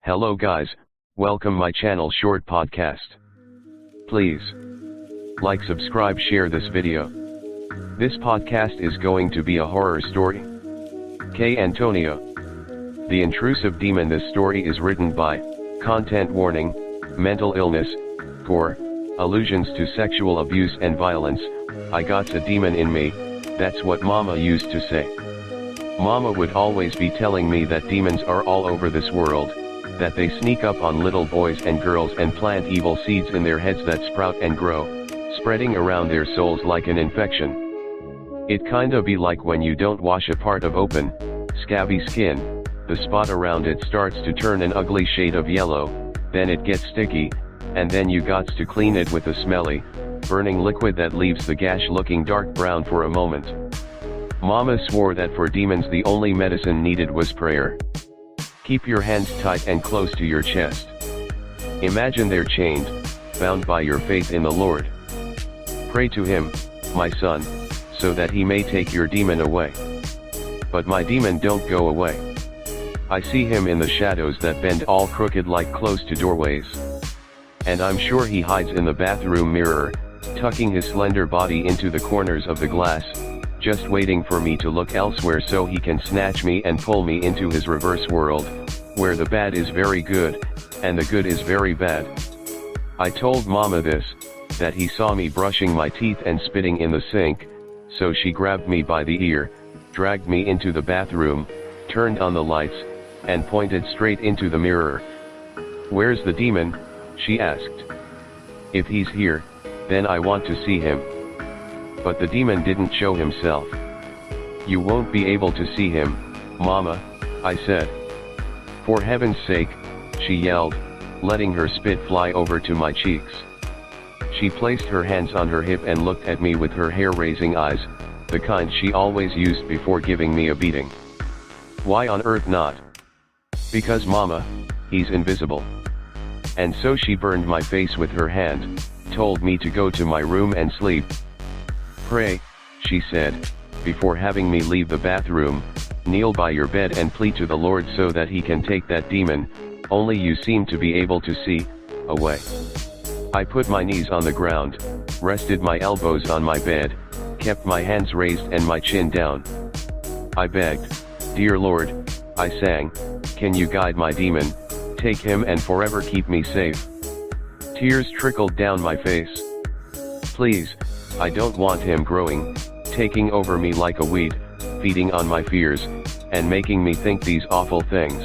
Hello guys, welcome my channel short podcast. Please like, subscribe, share this video. This podcast is going to be a horror story. K.ANTONIO. The Intrusive Demon. This story is written by, content warning, mental illness, gore, allusions to sexual abuse and violence. I got a demon in me, that's what mama used to say. Mama would always be telling me that demons are all over this world, that they sneak up on little boys and girls and plant evil seeds in their heads that sprout and grow, spreading around their souls like an infection. It kinda be like when you don't wash a part of open, scabby skin, the spot around it starts to turn an ugly shade of yellow, then it gets sticky, and then you gots to clean it with a smelly, burning liquid that leaves the gash looking dark brown for a moment. Mama swore that for demons the only medicine needed was prayer. Keep your hands tight and close to your chest. Imagine they're chained, bound by your faith in the Lord. Pray to him, my son, so that he may take your demon away. But my demon don't go away. I see him in the shadows that bend all crooked like close to doorways. And I'm sure he hides in the bathroom mirror, tucking his slender body into the corners of the glass, just waiting for me to look elsewhere so he can snatch me and pull me into his reverse world, where the bad is very good, and the good is very bad. I told mama this, that he saw me brushing my teeth and spitting in the sink, so she grabbed me by the ear, dragged me into the bathroom, turned on the lights, and pointed straight into the mirror. "Where's the demon?" she asked. "If he's here, then I want to see him." But the demon didn't show himself. "You won't be able to see him, mama," I said. "For heaven's sake," she yelled, letting her spit fly over to my cheeks. She placed her hands on her hip and looked at me with her hair-raising eyes, the kind she always used before giving me a beating. "Why on earth not?" "Because mama, he's invisible." And so she burned my face with her hand, told me to go to my room and sleep. "Pray," she said, "before having me leave the bathroom, kneel by your bed and plead to the Lord so that he can take that demon, only you seem to be able to see, away." I put my knees on the ground, rested my elbows on my bed, kept my hands raised and my chin down. I begged, "Dear Lord," I sang, "can you guide my demon, take him and forever keep me safe?" Tears trickled down my face. "Please, I don't want him growing, taking over me like a weed, feeding on my fears, and making me think these awful things."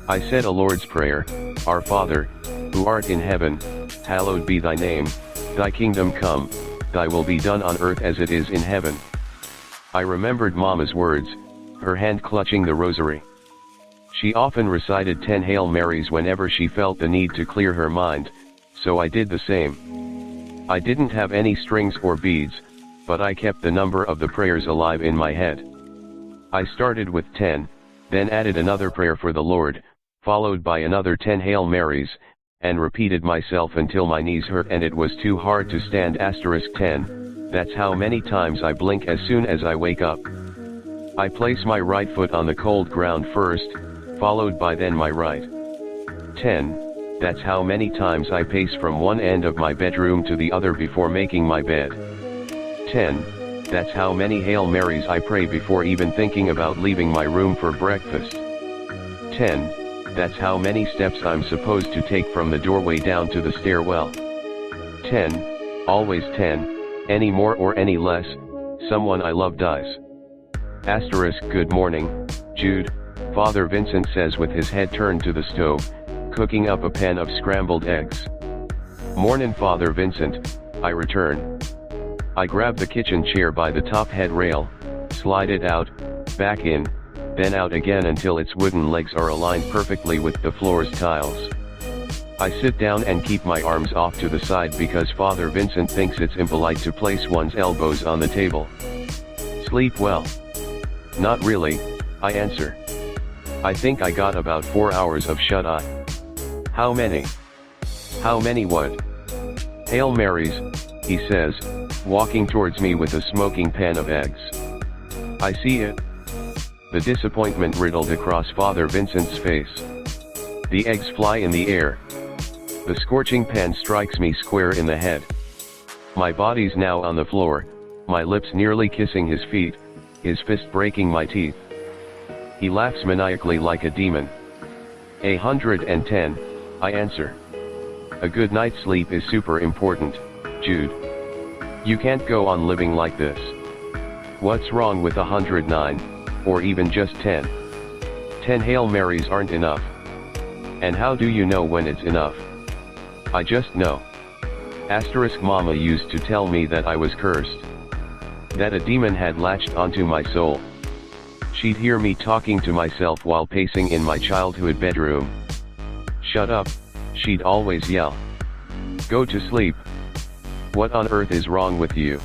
I said a Lord's Prayer, "Our Father, who art in heaven, hallowed be thy name, thy kingdom come, thy will be done on earth as it is in heaven." I remembered Mama's words, her hand clutching the rosary. She often recited 10 Hail Marys whenever she felt the need to clear her mind, so I did the same. I didn't have any strings or beads, but I kept the number of the prayers alive in my head. I started with 10, then added another prayer for the Lord, followed by another 10 Hail Marys, and repeated myself until my knees hurt and it was too hard to stand. *10, that's how many times I blink as soon as I wake up. I place my right foot on the cold ground first, followed by then my right. 10. That's how many times I pace from one end of my bedroom to the other before making my bed. 10. That's how many Hail Marys I pray before even thinking about leaving my room for breakfast. 10. That's how many steps I'm supposed to take from the doorway down to the stairwell. 10. Always 10. Any more or any less, someone I love dies. Good morning, Jude, Father Vincent says with his head turned to the stove, cooking up a pan of scrambled eggs. "Mornin' Father Vincent," I return. I grab the kitchen chair by the top headrail, slide it out, back in, then out again until its wooden legs are aligned perfectly with the floor's tiles. I sit down and keep my arms off to the side because Father Vincent thinks it's impolite to place one's elbows on the table. "Sleep well?" "Not really," I answer. "I think I got about 4 hours of shut-eye." "How many?" "How many what?" "Hail Marys," he says, walking towards me with a smoking pan of eggs. I see it. The disappointment riddled across Father Vincent's face. The eggs fly in the air. The scorching pan strikes me square in the head. My body's now on the floor, my lips nearly kissing his feet, his fist breaking my teeth. He laughs maniacally like a demon. 110, I answer. A good night's sleep is super important, Jude. You can't go on living like this. What's wrong with 109, or even just 10? 10 Hail Marys aren't enough. And how do you know when it's enough? I just know. Asterisk mama used to tell me that I was cursed. That a demon had latched onto my soul. She'd hear me talking to myself while pacing in my childhood bedroom. Shut up, she'd always yell. Go to sleep. What on earth is wrong with you?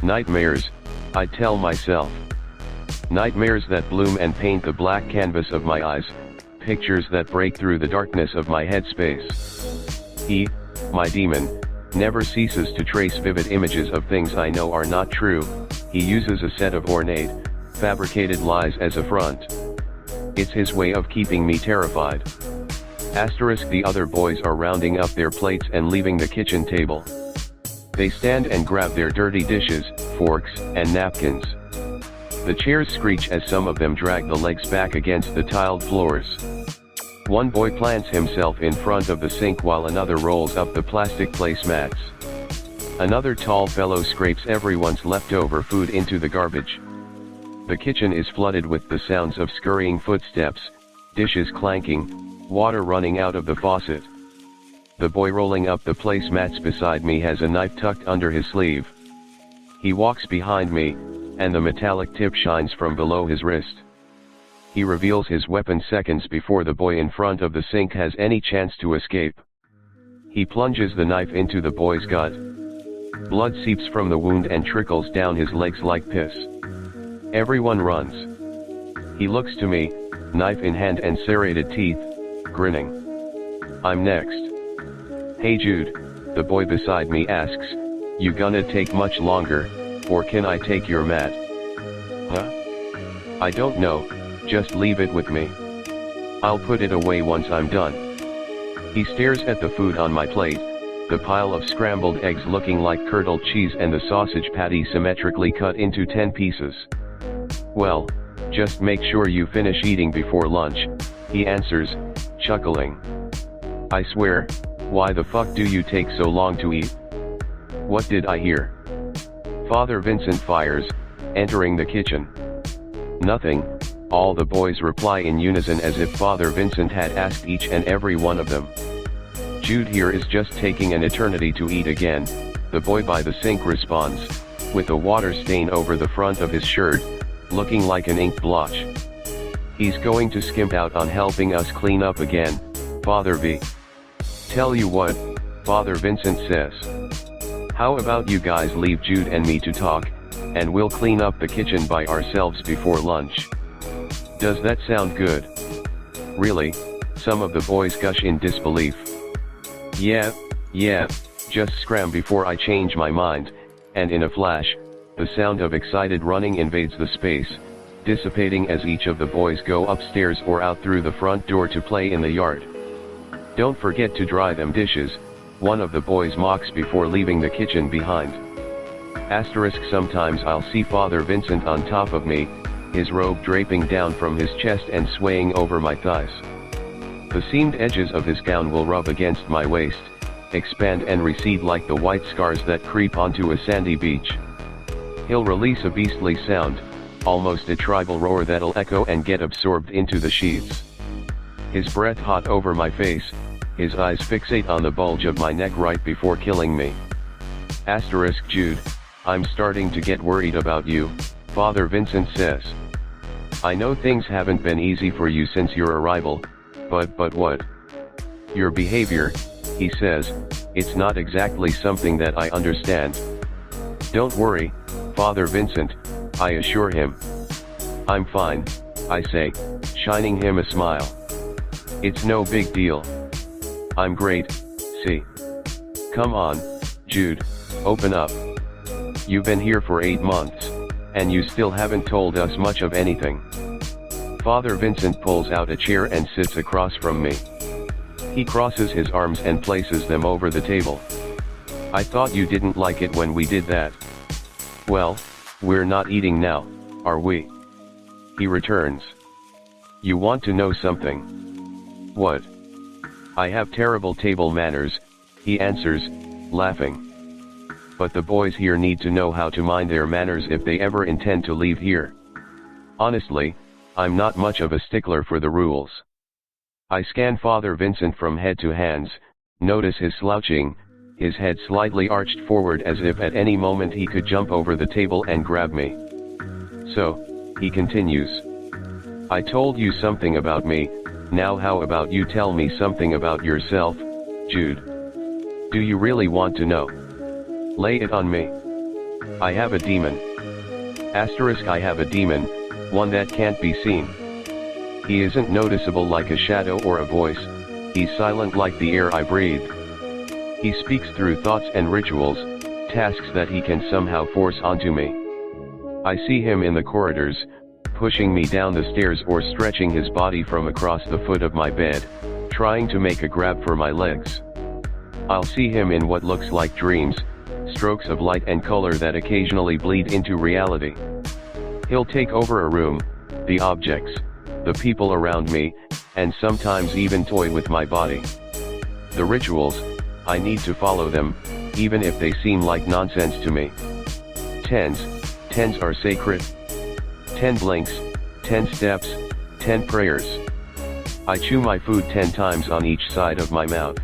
Nightmares, I'd tell myself. Nightmares that bloom and paint the black canvas of my eyes, pictures that break through the darkness of my headspace. He, my demon, never ceases to trace vivid images of things I know are not true. He uses a set of ornate, fabricated lies as a front. It's his way of keeping me terrified. Asterisk the other boys are rounding up their plates and leaving the kitchen table. They stand and grab their dirty dishes, forks, and napkins. The chairs screech as some of them drag the legs back against the tiled floors. One boy plants himself in front of the sink while another rolls up the plastic placemats. Another tall fellow scrapes everyone's leftover food into the garbage. The kitchen is flooded with the sounds of scurrying footsteps, dishes clanking, water running out of the faucet. The boy rolling up the placemats beside me has a knife tucked under his sleeve. He walks behind me, and the metallic tip shines from below his wrist. He reveals his weapon seconds before the boy in front of the sink has any chance to escape. He plunges the knife into the boy's gut. Blood seeps from the wound and trickles down his legs like piss. Everyone runs. He looks to me, knife in hand and serrated teeth, grinning. I'm next. Hey Jude, the boy beside me asks, you gonna take much longer, or can I take your mat? Huh? I don't know, just leave it with me. I'll put it away once I'm done. He stares at the food on my plate, the pile of scrambled eggs looking like curdled cheese and the sausage patty symmetrically cut into 10 pieces. Well, just make sure you finish eating before lunch, he answers, chuckling. I swear, why the fuck do you take so long to eat? What did I hear? Father Vincent fires, entering the kitchen. Nothing, all the boys reply in unison as if Father Vincent had asked each and every one of them. Jude here is just taking an eternity to eat again, the boy by the sink responds, with a water stain over the front of his shirt, looking like an ink blotch. He's going to skimp out on helping us clean up again, Father V. Tell you what, Father Vincent says. How about you guys leave Jude and me to talk, and we'll clean up the kitchen by ourselves before lunch. Does that sound good? Really? Some of the boys gush in disbelief. Yeah, just scram before I change my mind, and in a flash, the sound of excited running invades the space, dissipating as each of the boys go upstairs or out through the front door to play in the yard. Don't forget to dry them dishes, one of the boys mocks before leaving the kitchen behind. Asterisk sometimes I'll see Father Vincent on top of me, his robe draping down from his chest and swaying over my thighs. The seamed edges of his gown will rub against my waist, expand and recede like the white scars that creep onto a sandy beach. He'll release a beastly sound, almost a tribal roar that'll echo and get absorbed into the sheets. His breath hot over my face, his eyes fixate on the bulge of my neck right before killing me. Asterisk Jude, I'm starting to get worried about you, Father Vincent says. I know things haven't been easy for you since your arrival, but what? Your behavior, he says, it's not exactly something that I understand. Don't worry, Father Vincent, I assure him. I'm fine, I say, shining him a smile. It's no big deal. I'm great, see. Come on, Jude, open up. You've been here for 8 months, and you still haven't told us much of anything. Father Vincent pulls out a chair and sits across from me. He crosses his arms and places them over the table. I thought you didn't like it when we did that. Well, we're not eating now, are we? He returns. You want to know something? What? I have terrible table manners, he answers, laughing. But the boys here need to know how to mind their manners if they ever intend to leave here. Honestly, I'm not much of a stickler for the rules. I scan Father Vincent from head to hands, notice his slouching, his head slightly arched forward as if at any moment he could jump over the table and grab me. So, he continues. I told you something about me, now how about you tell me something about yourself, Jude? Do you really want to know? Lay it on me. I have a demon. Asterisk I have a demon, one that can't be seen. He isn't noticeable like a shadow or a voice, he's silent like the air I breathe. He speaks through thoughts and rituals, tasks that he can somehow force onto me. I see him in the corridors, pushing me down the stairs or stretching his body from across the foot of my bed, trying to make a grab for my legs. I'll see him in what looks like dreams, strokes of light and color that occasionally bleed into reality. He'll take over a room, the objects, the people around me, and sometimes even toy with my body. The rituals, I need to follow them, even if they seem like nonsense to me. Tens are sacred. 10 blinks, 10 steps, 10 prayers. I chew my food 10 times on each side of my mouth.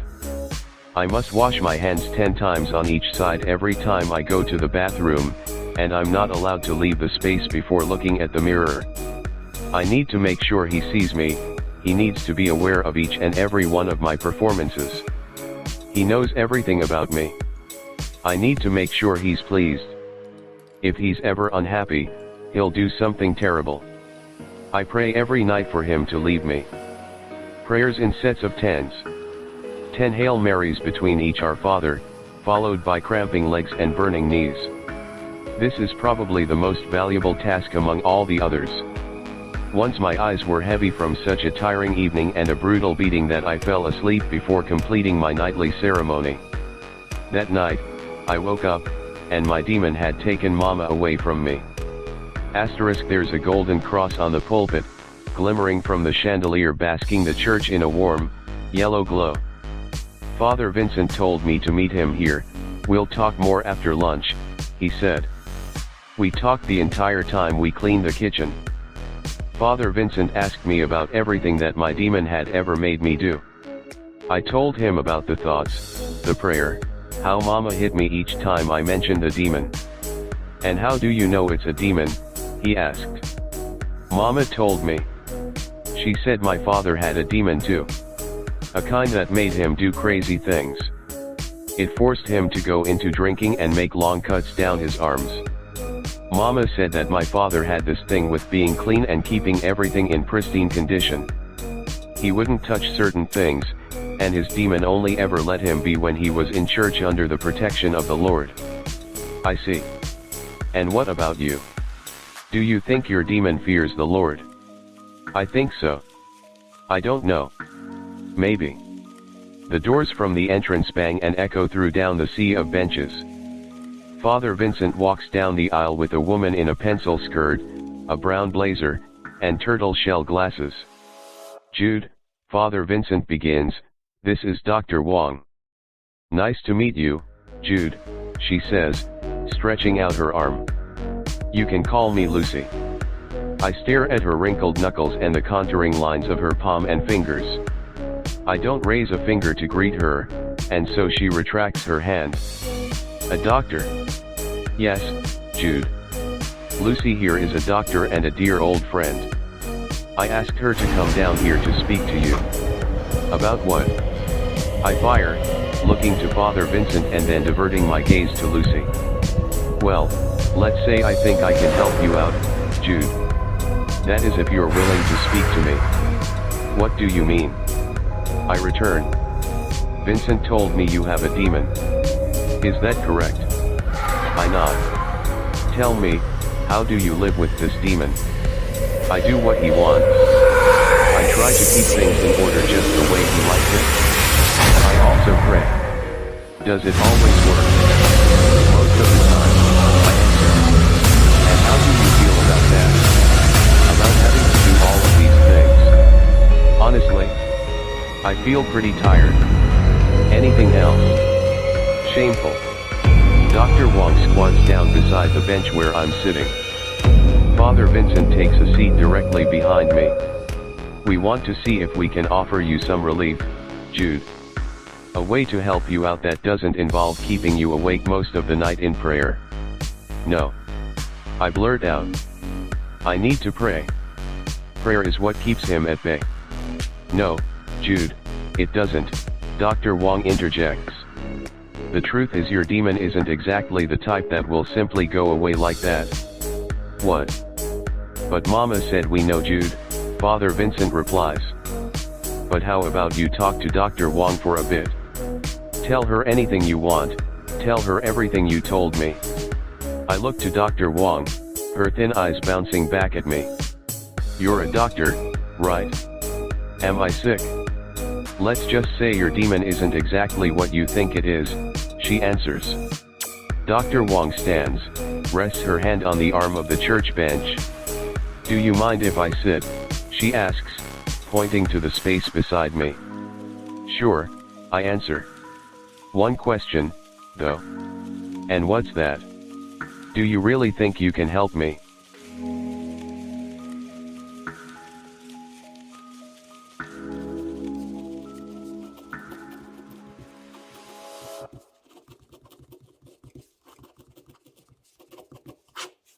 I must wash my hands 10 times on each side every time I go to the bathroom, and I'm not allowed to leave the space before looking at the mirror. I need to make sure he sees me, he needs to be aware of each and every one of my performances. He knows everything about me. I need to make sure he's pleased. If he's ever unhappy, he'll do something terrible. I pray every night for him to leave me. Prayers in sets of 10s. 10 Hail Marys between each Our Father, followed by cramping legs and burning knees. This is probably the most valuable task among all the others. Once my eyes were heavy from such a tiring evening and a brutal beating that I fell asleep before completing my nightly ceremony. That night, I woke up, and my demon had taken Mama away from me. Asterisk there's a golden cross on the pulpit, glimmering from the chandelier basking the church in a warm, yellow glow. Father Vincent told me to meet him here, we'll talk more after lunch, he said. We talked the entire time we cleaned the kitchen. Father Vincent asked me about everything that my demon had ever made me do. I told him about the thoughts, the prayer, how Mama hit me each time I mentioned the demon. And how do you know it's a demon? He asked. Mama told me. She said my father had a demon too. A kind that made him do crazy things. It forced him to go into drinking and make long cuts down his arms. Mama said that my father had this thing with being clean and keeping everything in pristine condition. He wouldn't touch certain things, and his demon only ever let him be when he was in church under the protection of the Lord. I see. And what about you? Do you think your demon fears the Lord? I think so. I don't know. Maybe. The doors from the entrance bang and echo through down the sea of benches. Father Vincent walks down the aisle with a woman in a pencil skirt, a brown blazer, and turtle shell glasses. Jude, Father Vincent begins, this is Dr. Wong. Nice to meet you, Jude, she says, stretching out her arm. You can call me Lucy. I stare at her wrinkled knuckles and the contouring lines of her palm and fingers. I don't raise a finger to greet her, and so she retracts her hand. A doctor? Yes, Jude. Lucy here is a doctor and a dear old friend. I asked her to come down here to speak to you. About what? I fire, looking to Father Vincent and then diverting my gaze to Lucy. Well, let's say I think I can help you out, Jude. That is if you're willing to speak to me. What do you mean? I return. Vincent told me you have a demon. Is that correct? I nod. Tell me, how do you live with this demon? I do what he wants. try to keep things in order just the way he likes it. I also pray. Does it always work? Most of the time, I answer. And how do you feel about that? About having to do all of these things? Honestly, I feel pretty tired. Anything else? Shameful. Dr. Wong squats down beside the bench where I'm sitting. Father Vincent takes a seat directly behind me. We want to see if we can offer you some relief, Jude. A way to help you out that doesn't involve keeping you awake most of the night in prayer. No. I blurt out. I need to pray. Prayer is what keeps him at bay. No, Jude, it doesn't, Dr. Wong interjects. The truth is your demon isn't exactly the type that will simply go away like that. What? But Mama said we know, Jude, Father Vincent replies. But how about you talk to Dr. Wong for a bit? Tell her anything you want, tell her everything you told me. I look to Dr. Wong, her thin eyes bouncing back at me. You're a doctor, right? Am I sick? Let's just say your demon isn't exactly what you think it is, she answers. Dr. Wong stands, rests her hand on the arm of the church bench. Do you mind if I sit? She asks, pointing to the space beside me. Sure, I answer. One question, though. And what's that? Do you really think you can help me?